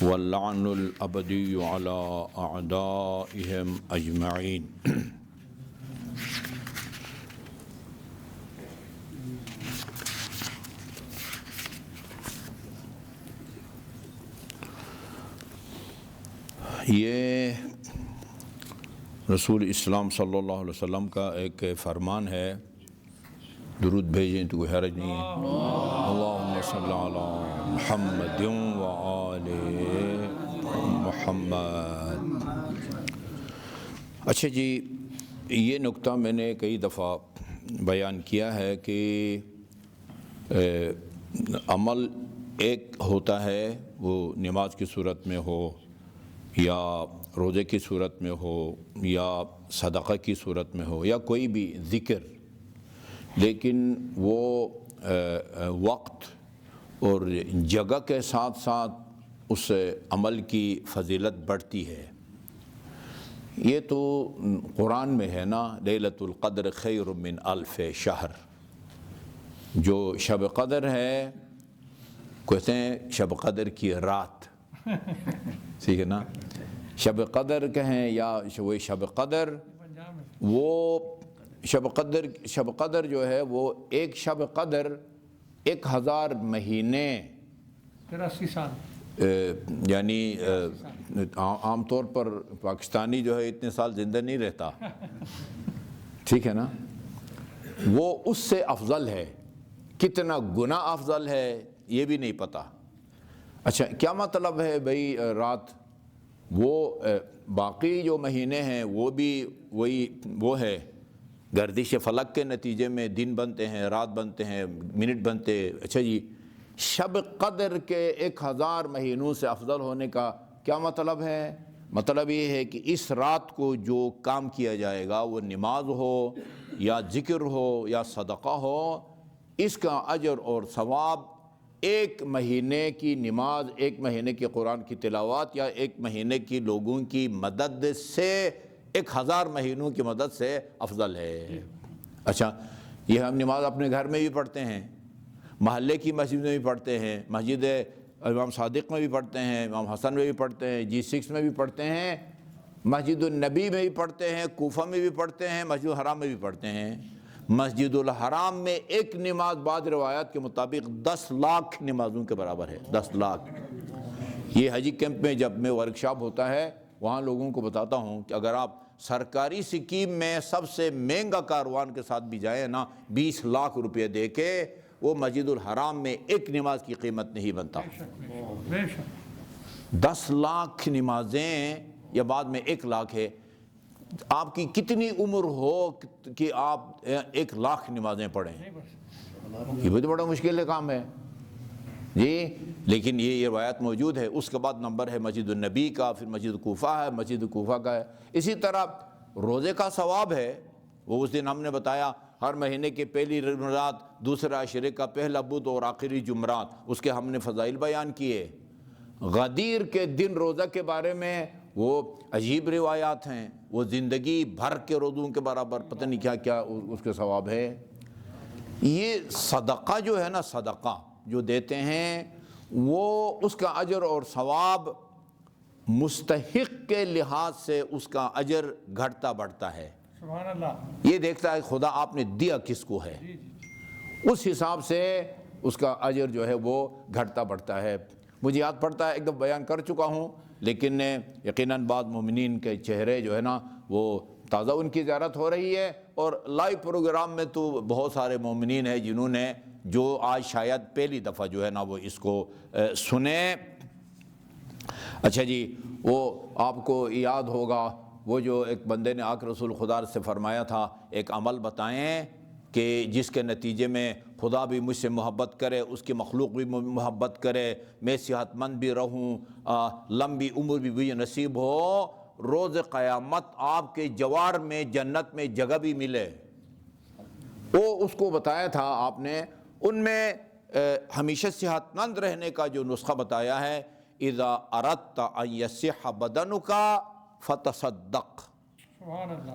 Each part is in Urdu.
واللعن الأبدي على أعدائهم أجمعين. یہ رسول اسلام صلی اللہ علیہ وسلم کا ایک فرمان ہے، درود بھیجیں تو کوئی حرج نہیں ہے. اللہم صلی علی محمد و آل محمد. اچھا جی، یہ نکتہ میں نے کئی دفعہ بیان کیا ہے کہ عمل ایک ہوتا ہے، وہ نماز کی صورت میں ہو یا روزے کی صورت میں ہو یا صدقہ کی صورت میں ہو یا کوئی بھی ذکر، لیکن وہ وقت اور جگہ کے ساتھ ساتھ اس عمل کی فضیلت بڑھتی ہے. یہ تو قرآن میں ہے نا، لیلۃ القدر خیر من الف شہر. جو شب قدر ہے، کہتے ہیں شب قدر کی رات، ٹھیک ہے نا، شب قدر کہیں یا وہ شب قدر، وہ شب قدر جو ہے وہ ایک شب قدر 1000 مہینے، 83 سال، یعنی عام طور پر پاکستانی جو ہے اتنے سال زندہ نہیں رہتا، ٹھیک ہے نا. وہ اس سے افضل ہے. کتنا گنا افضل ہے یہ بھی نہیں پتہ. اچھا، کیا مطلب ہے بھئی رات؟ وہ باقی جو مہینے ہیں وہ بھی وہ ہے، گردش فلک کے نتیجے میں دن بنتے ہیں، رات بنتے ہیں، منٹ بنتے. اچھا جی، شب قدر کے 1000 مہینوں سے افضل ہونے کا کیا مطلب ہے؟ مطلب یہ ہے کہ اس رات کو جو کام کیا جائے گا، وہ نماز ہو یا ذکر ہو یا صدقہ ہو، اس کا اجر اور ثواب ایک مہینے کی نماز، ایک مہینے کی قرآن کی تلاوت یا ایک مہینے کی لوگوں کی مدد سے 1000 مہینوں کی مدد سے افضل ہے. اچھا، یہ ہم نماز اپنے گھر میں بھی پڑھتے ہیں، محلے کی مسجد میں بھی پڑھتے ہیں، مسجد امام صادق میں بھی پڑھتے ہیں، امام حسن میں بھی پڑھتے ہیں، G6 میں بھی پڑھتے ہیں، مسجد النبی میں بھی پڑھتے ہیں، کوفہ میں بھی پڑھتے ہیں، مسجد الحرام میں بھی پڑھتے ہیں. مسجد الحرام میں ایک نماز بعض روایات کے مطابق 10 لاکھ نمازوں کے برابر ہے. 10 لاکھ. یہ حجی کیمپ میں جب میں ورکشاپ ہوتا ہے، وہاں لوگوں کو بتاتا ہوں کہ اگر آپ سرکاری سکیم میں سب سے مہنگا کاروان کے ساتھ بھی جائیں نا، 20 لاکھ روپے دے کے، وہ مسجد الحرام میں ایک نماز کی قیمت نہیں بنتا. 10 لاکھ نمازیں یا بعد میں 1 لاکھ ہے. آپ کی کتنی عمر ہو کہ آپ 1 لاکھ نمازیں پڑھیں؟ یہ بہت بڑا مشکل کام ہے جی. لیکن یہ روایت موجود ہے. اس کے بعد نمبر ہے مسجد النبی کا، پھر مسجد کوفہ ہے، مسجد کوفہ کا ہے. اسی طرح روزے کا ثواب ہے. وہ اس دن ہم نے بتایا، ہر مہینے کے پہلی رات، دوسرا عشرے کا پہلا بدھ اور آخری جمعرات، اس کے ہم نے فضائل بیان کیے. غدیر کے دن روزہ کے بارے میں وہ عجیب روایات ہیں. وہ زندگی بھر کے روزوں کے برابر پتہ نہیں کیا کیا اس کے ثواب ہے. یہ صدقہ جو ہے نا، صدقہ جو دیتے ہیں، وہ اس کا اجر اور ثواب مستحق کے لحاظ سے اس کا اجر گھٹتا بڑھتا ہے. سبحان اللہ. یہ دیکھتا ہے خدا آپ نے دیا کس کو ہے، اس حساب سے اس کا اجر جو ہے وہ گھٹتا بڑھتا ہے. مجھے یاد پڑتا ہے، ایک دفعہ بیان کر چکا ہوں، لیکن یقیناً بعض مومنین کے چہرے جو ہے نا وہ تازہ ان کی زیارت ہو رہی ہے. اور لائیو پروگرام میں تو بہت سارے مومنین ہیں جنہوں نے، جو آج شاید پہلی دفعہ جو ہے نا وہ اس کو سنیں. اچھا جی، وہ آپ کو یاد ہوگا، وہ جو ایک بندے نے آ کے رسول خدا سے فرمایا تھا، ایک عمل بتائیں کہ جس کے نتیجے میں خدا بھی مجھ سے محبت کرے، اس کی مخلوق بھی محبت کرے، میں صحت مند بھی رہوں، لمبی عمر بھی مجھے نصیب ہو، روز قیامت آپ کے جوار میں جنت میں جگہ بھی ملے. وہ اس کو بتایا تھا آپ نے. ان میں ہمیشہ صحت مند رہنے کا جو نسخہ بتایا ہے، اذا اردت ان یصح بدنک فتصدق.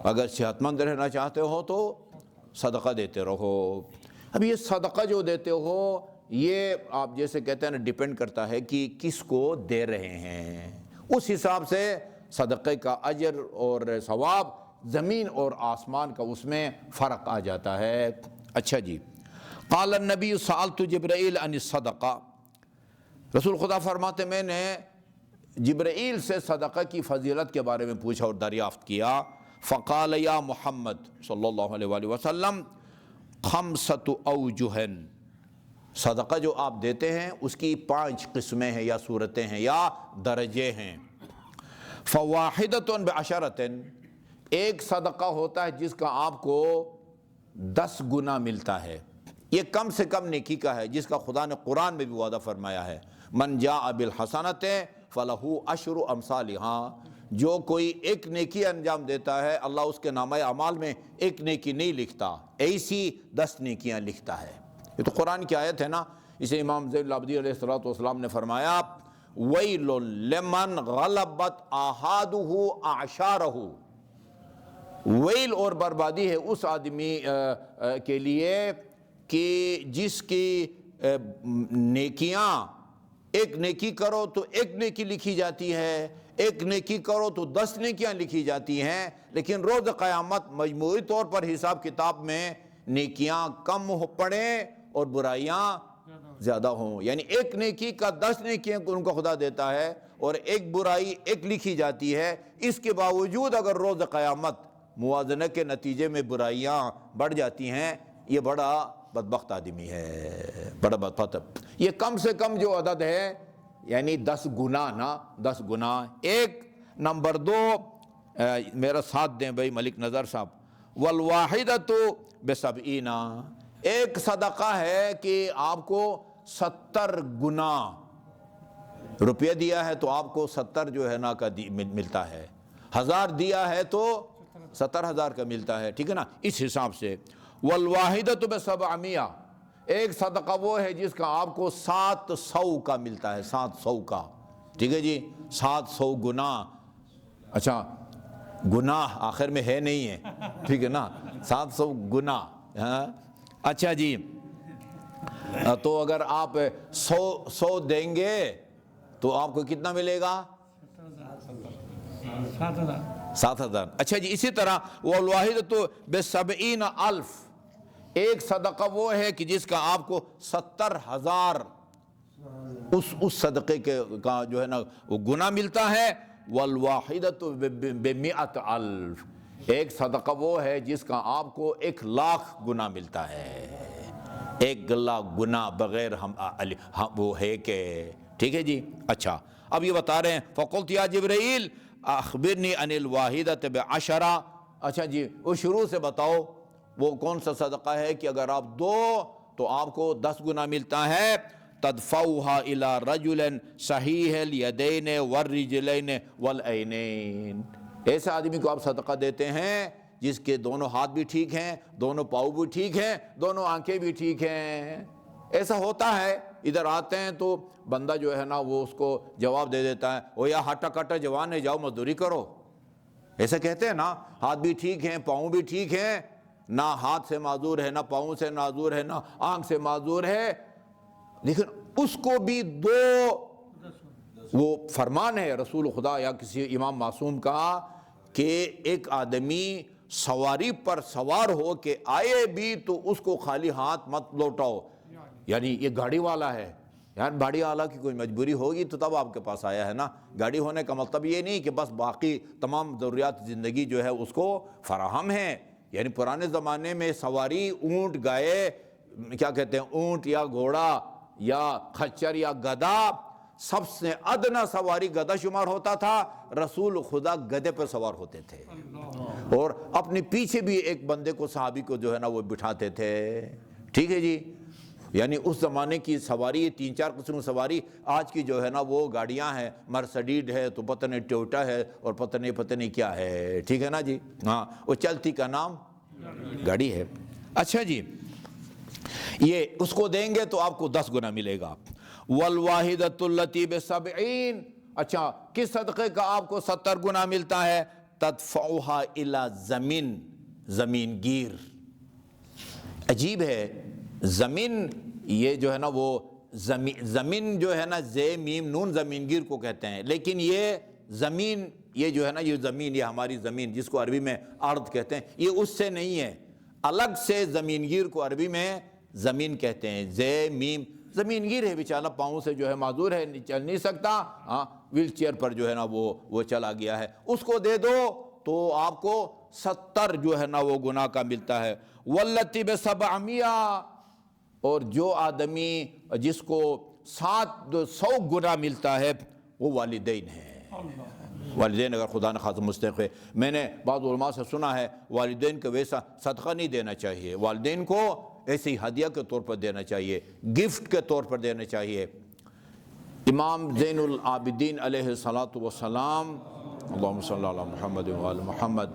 اگر صحت مند رہنا چاہتے ہو تو صدقہ دیتے رہو. اب یہ صدقہ جو دیتے ہو، یہ آپ جیسے کہتے ہیں نا ڈیپینڈ کرتا ہے کہ کس کو دے رہے ہیں، اس حساب سے صدقے کا اجر اور ثواب زمین اور آسمان کا اس میں فرق آ جاتا ہے۔ اچھا جی، قال النبی سألت جبرائیل عن الصدقہ، رسول خدا فرماتے میں نے جبرائیل سے صدقہ کی فضیلت کے بارے میں پوچھا اور دریافت کیا، فقال یا محمد صلی اللہ علیہ وآلہ وسلم خمسۃ اوجہ، صدقہ جو آپ دیتے ہیں اس کی 5 قسمیں ہیں یا صورتیں ہیں یا درجے ہیں۔ فواحدۃ بعشرۃ، ایک صدقہ ہوتا ہے جس کا آپ کو 10 گنا ملتا ہے، یہ کم سے کم نیکی کا ہے، جس کا خدا نے قرآن میں بھی وعدہ فرمایا ہے، من جاء بالحسنۃ فلہ عشر امثالھا، جو کوئی ایک نیکی انجام دیتا ہے اللہ اس کے نامہ اعمال میں ایک نیکی نہیں لکھتا، ایسی 10 نیکیاں لکھتا ہے۔ یہ تو قرآن کی آیت ہے نا، اسے امام زین العابدین علیہ السلام نے فرمایا ویل لمن غلبت آحادہ اعشارہ، ویل اور بربادی ہے اس آدمی کے لیے کہ جس کی نیکیاں، ایک نیکی کرو تو ایک نیکی لکھی جاتی ہے، ایک نیکی کرو تو 10 نیکیاں لکھی جاتی ہیں، لیکن روز قیامت مجموعی طور پر حساب کتاب میں نیکیاں کم پڑیں اور برائیاں زیادہ ہوں، یعنی ایک نیکی کا 10 نیکیاں ان کو خدا دیتا ہے اور ایک برائی ایک لکھی جاتی ہے، اس کے باوجود اگر روز قیامت موازنہ کے نتیجے میں برائیاں بڑھ جاتی ہیں، یہ بڑا بدبخت آدمی ہے، بڑا بدبخت۔ یہ کم سے کم جو عدد ہے یعنی 10 گنا نا، 10 گنا۔ ایک نمبر 2 میرا ساتھ دیں بھائی ملک نظر صاحب، والواحدۃ ب70، ایک صدقہ ہے کہ آپ کو 70 گنا روپیہ دیا ہے تو آپ کو 70 جو ہے نا کا ملتا ہے، 1000 دیا ہے تو 70,000 کا ملتا ہے، ٹھیک ہے نا، اس حساب سے۔ والواحدۃ ب700، ایک صدقہ وہ ہے جس کا آپ کو 700 کا ملتا ہے، 700 کا، ٹھیک ہے جی، 700 گنا۔ اچھا گناہ آخر میں ہے نہیں ہے، ٹھیک ہے نا، 700 گنا۔ اچھا جی، تو اگر آپ 100 دیں گے تو آپ کو کتنا ملے گا؟ 7,000۔ اچھا جی، اسی طرح والواحدۃ ب70,000، ایک صدقہ وہ ہے کہ جس کا آپ کو 70,000 اس صدقے کا جو ہے نا وہ گناہ ملتا ہے۔ والواحدۃ ب100,000، ایک صدقہ وہ ہے جس کا آپ کو 1,00,000 گناہ ملتا ہے، 1,00,000 گناہ بغیر وہ ہے کہ، ٹھیک ہے جی۔ اچھا اب یہ بتا رہے ہیں فقلت یا جبرائیل اخبرنی عن الواحدۃ ب10، اچھا جی وہ شروع سے بتاؤ وہ کون سا صدقہ ہے کہ اگر آپ دو تو آپ کو 10 گنا ملتا ہے۔ تدفعها الى رجل صحیح الیدین والرجلین والعینین، ایسے آدمی کو آپ صدقہ دیتے ہیں جس کے دونوں ہاتھ بھی ٹھیک ہیں، دونوں پاؤں بھی ٹھیک ہیں، دونوں آنکھیں بھی ٹھیک ہیں۔ ایسا ہوتا ہے ادھر آتے ہیں تو بندہ جو ہے نا وہ اس کو جواب دے دیتا ہے او یا ہٹا کٹا جوان ہے جاؤ مزدوری کرو، ایسا کہتے ہیں نا، ہاتھ بھی ٹھیک ہیں پاؤں بھی ٹھیک ہیں، نہ ہاتھ سے معذور ہے نہ پاؤں سے معذور ہے نہ آنکھ سے معذور ہے، لیکن اس کو بھی وہ فرمان ہے رسول خدا یا کسی امام معصوم کا کہ ایک آدمی سواری پر سوار ہو کے آئے بھی تو اس کو خالی ہاتھ مت لوٹاؤ، یعنی یہ گاڑی والا ہے یار، گاڑی والا کی کوئی مجبوری ہوگی تو تب آپ کے پاس آیا ہے نا، گاڑی ہونے کا مطلب یہ نہیں کہ بس باقی تمام ضروریات زندگی جو ہے اس کو فراہم ہے، یعنی پرانے زمانے میں سواری اونٹ گائے کیا کہتے ہیں اونٹ یا گھوڑا یا خچر یا گدھا، سب سے ادنا سواری گدھا شمار ہوتا تھا، رسول خدا گدھے پر سوار ہوتے تھے اور اپنے پیچھے بھی ایک بندے کو صحابی کو جو ہے نا وہ بٹھاتے تھے، ٹھیک ہے جی، یعنی اس زمانے کی سواری 3-4 قسم کی سواری، آج کی جو ہے نا وہ گاڑیاں ہیں، مرسڈیز ہے تو پتہ نہیں ٹویوٹا ہے اور پتہ نہیں کیا ہے، ٹھیک ہے نا جی، ہاں وہ چلتی کا نام گاڑی ہے۔ اچھا جی، یہ اس کو دیں گے تو آپ کو 10 گنا ملے گا۔ والواحدۃ التی ب70، اچھا کس صدقے کا آپ کو 70 گنا ملتا ہے؟ تدفعها الى زمین گیر، عجیب ہے، زمین یہ جو ہے نا وہ زمین جو ہے نا زے میم نون زمین گیر کو کہتے ہیں، لیکن یہ زمین، یہ جو ہے نا یہ زمین، یہ ہماری زمین جس کو عربی میں ارض کہتے ہیں، یہ اس سے نہیں ہے، الگ سے زمین گیر کو عربی میں زمین کہتے ہیں۔ زے میم زمین گیر ہے، بیچارہ پاؤں سے جو ہے معذور ہے، چل نہیں سکتا، ہاں ویل چیئر پر جو ہے نا وہ چلا گیا ہے، اس کو دے دو تو آپ کو 70 جو ہے نا وہ گناہ کا ملتا ہے۔ واللتی ب700، اور جو آدمی جس کو 700 گناہ ملتا ہے وہ والدین ہیں۔ والدین اگر خدا نہ خواستہ مستحق ہے، میں نے بعض علماء سے سنا ہے والدین کو ویسا صدقہ نہیں دینا چاہیے، والدین کو ایسی ہدیہ کے طور پر دینا چاہیے، گفٹ کے طور پر دینا چاہیے۔ امام زین العابدین علیہ السلام، اللہم صلی اللہ علی محمد وعلی محمد،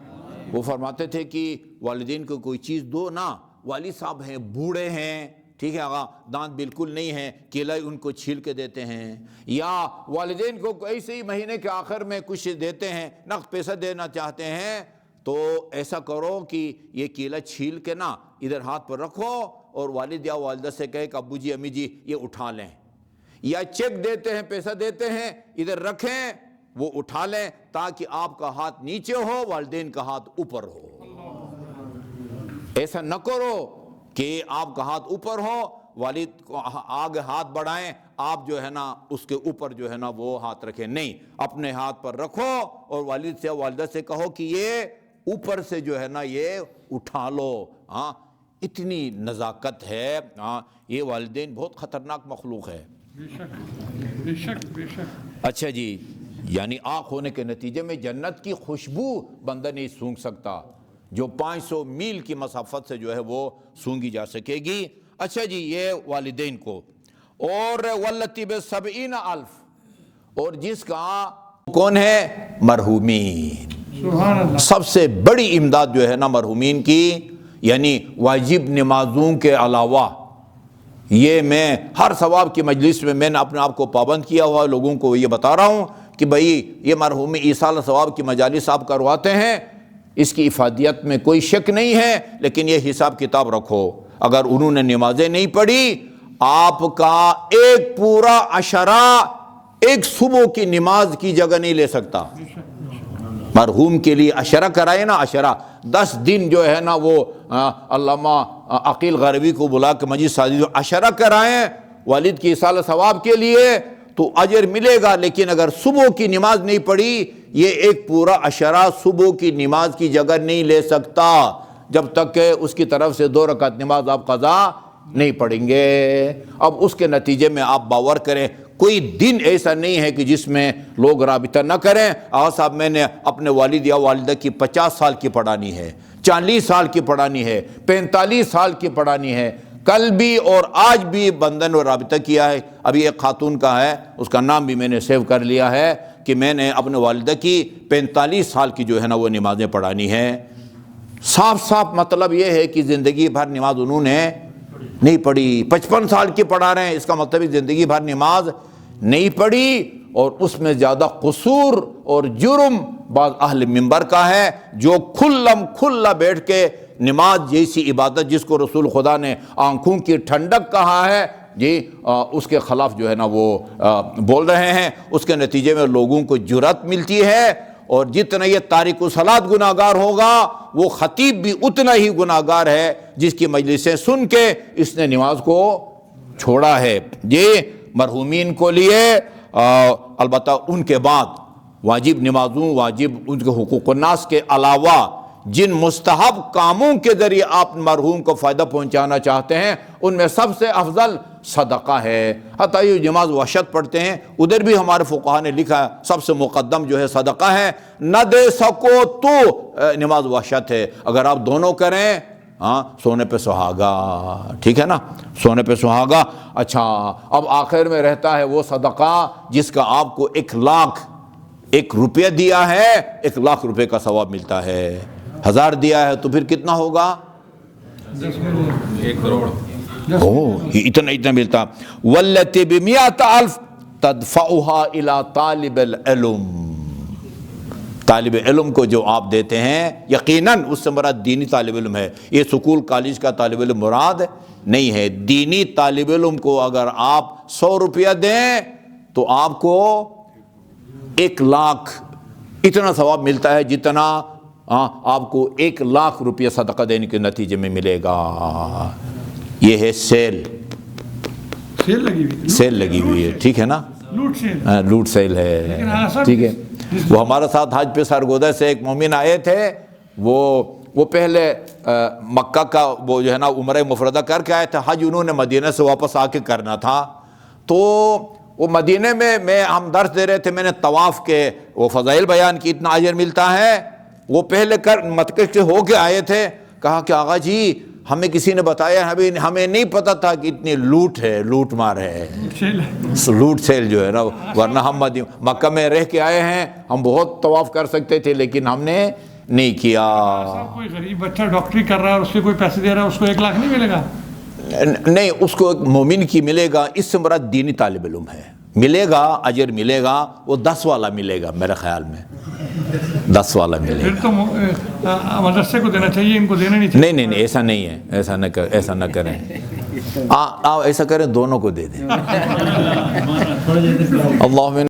وہ فرماتے تھے کہ والدین کو کوئی چیز دو نا، والد صاحب ہیں، بوڑھے ہیں، ٹھیک ہے آقا، دانت بالکل نہیں ہیں، کیلا ان کو چھیل کے دیتے ہیں، یا والدین کو ایسے ہی مہینے کے آخر میں کچھ دیتے ہیں، نقد پیسہ دینا چاہتے ہیں، تو ایسا کرو کہ یہ کیلا چھیل کے نا ادھر ہاتھ پر رکھو اور والد یا والدہ سے کہے کہ ابو جی امی جی یہ اٹھا لیں، یا چیک دیتے ہیں، پیسہ دیتے ہیں، ادھر رکھیں، وہ اٹھا لیں، تاکہ آپ کا ہاتھ نیچے ہو، والدین کا ہاتھ اوپر ہو۔ ایسا نہ کرو کہ آپ کا ہاتھ اوپر ہو، والد کو آگے ہاتھ بڑھائیں، آپ جو ہے نا اس کے اوپر جو ہے نا وہ ہاتھ رکھیں، نہیں، اپنے ہاتھ پر رکھو اور والد سے والدہ سے کہو کہ یہ اوپر سے جو ہے نا یہ اٹھا لو۔ ہاں اتنی نزاکت ہے، ہاں یہ والدین بہت خطرناک مخلوق ہے۔ بے شک بے شک بے شک۔ اچھا جی، یعنی آنکھ ہونے کے نتیجے میں جنت کی خوشبو بندہ نہیں سونگھ سکتا، جو 500 میل کی مسافت سے جو ہے وہ سونگھی جا سکے گی۔ اچھا جی، یہ والدین کو، اور واللتی ب70000، اور جس کا کون ہے؟ مرحومین۔ سبحان اللہ۔ سب سے بڑی امداد جو ہے نا مرحومین کی، یعنی واجب نمازوں کے علاوہ، یہ میں ہر ثواب کی مجلس میں نے اپنے آپ کو پابند کیا ہوا، لوگوں کو یہ بتا رہا ہوں کہ بھئی یہ مرحومی ایصال ثواب کی مجالس آپ کرواتے ہیں، اس کی افادیت میں کوئی شک نہیں ہے، لیکن یہ حساب کتاب رکھو، اگر انہوں نے نمازیں نہیں پڑھی، آپ کا ایک پورا عشرہ ایک صبح کی نماز کی جگہ نہیں لے سکتا۔ مرحوم کے لیے عشرہ کرائے نا، عشرہ 10 دن جو ہے نا وہ علامہ عقیل غربی کو بلا کے مجید سازی جو عشرہ کرائیں والد کی ایصال ثواب کے لیے تو اجر ملے گا، لیکن اگر صبح کی نماز نہیں پڑھی، یہ ایک پورا عشرہ صبح کی نماز کی جگہ نہیں لے سکتا جب تک کہ اس کی طرف سے 2 رکعت نماز آپ قضا نہیں پڑھیں گے۔ اب اس کے نتیجے میں آپ باور کریں، کوئی دن ایسا نہیں ہے کہ جس میں لوگ رابطہ نہ کریں۔ آقا صاحب میں نے اپنے والد یا والدہ کی 50 سال کی پڑھانی ہے، 40 سال کی پڑھانی ہے، 45 سال کی پڑھانی ہے، کل بھی اور آج بھی بندن اور رابطہ کیا ہے۔ ابھی ایک خاتون کا ہے، اس کا نام بھی میں نے سیو کر لیا ہے کہ میں نے اپنے والدہ کی 45 سال کی جو ہے نا وہ نمازیں پڑھانی ہے۔ صاف صاف مطلب یہ ہے کہ زندگی بھر نماز انہوں نے نہیں پڑھی، 55 سال کی پڑھا رہے ہیں، اس کا مطلب زندگی بھر نماز نہیں پڑھی، اور اس میں زیادہ قصور اور جرم بعض اہل منبر کا ہے، جو کھلم کھلا بیٹھ کے نماز جیسی عبادت جس کو رسول خدا نے آنکھوں کی ٹھنڈک کہا ہے جی، اس کے خلاف جو ہے نا وہ بول رہے ہیں۔ اس کے نتیجے میں لوگوں کو جرأت ملتی ہے، اور جتنا یہ تارک الصلاۃ گناہگار ہوگا، وہ خطیب بھی اتنا ہی گناہگار ہے جس کی مجلسیں سن کے اس نے نماز کو چھوڑا ہے۔ یہ مرحومین کو لیے، البتہ ان کے بعد واجب نمازوں، واجب ان کے حقوق الناس کے علاوہ جن مستحب کاموں کے ذریعے آپ مرحوم کو فائدہ پہنچانا چاہتے ہیں، ان میں سب سے افضل صدقہ ہے۔ حتیٰ یہ نماز وحشت پڑھتے ہیں، ادھر بھی ہمارے فقہا نے لکھا ہے سب سے مقدم جو ہے صدقہ ہے، نہ دے سکو تو نماز وحشت ہے، اگر آپ دونوں کریں، ہاں سونے پہ سہاگا، ٹھیک ہے نا، سونے پہ سہاگا۔ اچھا، اب آخر میں رہتا ہے وہ صدقہ جس کا آپ کو 1 روپیہ دیا ہے، 1,00,000 روپے کا ثواب ملتا ہے۔ 1000 دیا ہے تو پھر کتنا ہوگا؟ 1 کروڑ۔ اتنا ملتا۔ واللتی ب100,000 تدفعها الى طالب العلم، طالب علم کو جو آپ دیتے ہیں، یقیناً اس سے مراد دینی طالب علم ہے، یہ سکول کالج کا طالب علم مراد نہیں ہے۔ دینی طالب علم کو اگر آپ 100 روپیہ دیں تو آپ کو 1,00,000 اتنا ثواب ملتا ہے جتنا آپ کو 1,00,000 روپیہ صدقہ دینے کے نتیجے میں ملے گا۔ یہ ہے سیل لگی ہوئی ہے، ٹھیک ہے نا، لوٹ سیل ہے، ٹھیک ہے۔ وہ ہمارے ساتھ حج پہ سرگودا سے ایک مومن آئے تھے، وہ پہلے مکہ کا وہ جو ہے نا عمرہ مفردہ کر کے آئے تھے، حج انہوں نے مدینہ سے واپس آ کے کرنا تھا۔ تو وہ مدینہ میں ہم درس دے رہے تھے، میں نے طواف کے وہ فضائل بیان کی، اتنا اجر ملتا ہے۔ وہ پہلے مکہ سے ہو کے آئے تھے، کہا کہ آغا جی ہمیں کسی نے بتایا، ہمیں نہیں پتا تھا کہ اتنی لوٹ مار ہے، لوٹ سیل جو ہے نا، ورنہ ہم مکہ میں رہ کے آئے ہیں، ہم بہت طواف کر سکتے تھے لیکن ہم نے نہیں کیا۔ کوئی غریب بچہ ڈاکٹری کر رہا ہے اور اس کے کوئی پیسے دے رہا ہے، اس کو 1,00,000 نہیں ملے گا؟ نہیں، اس کو ایک مومن کی ملے گا، اس سے مراد دینی طالب علم ہے، ملے گا، اجر ملے گا، وہ 10 والا ملے گا میرے خیال میں، 10 والا ملے گا۔ پھر تو مدرسے کو دینا چاہیے، ان کو دینا نہیں چاہیے۔ نہیں ایسا نہیں ہے، ایسا نہ کریں، ایسا کریں دونوں کو دے دیں۔ اللہم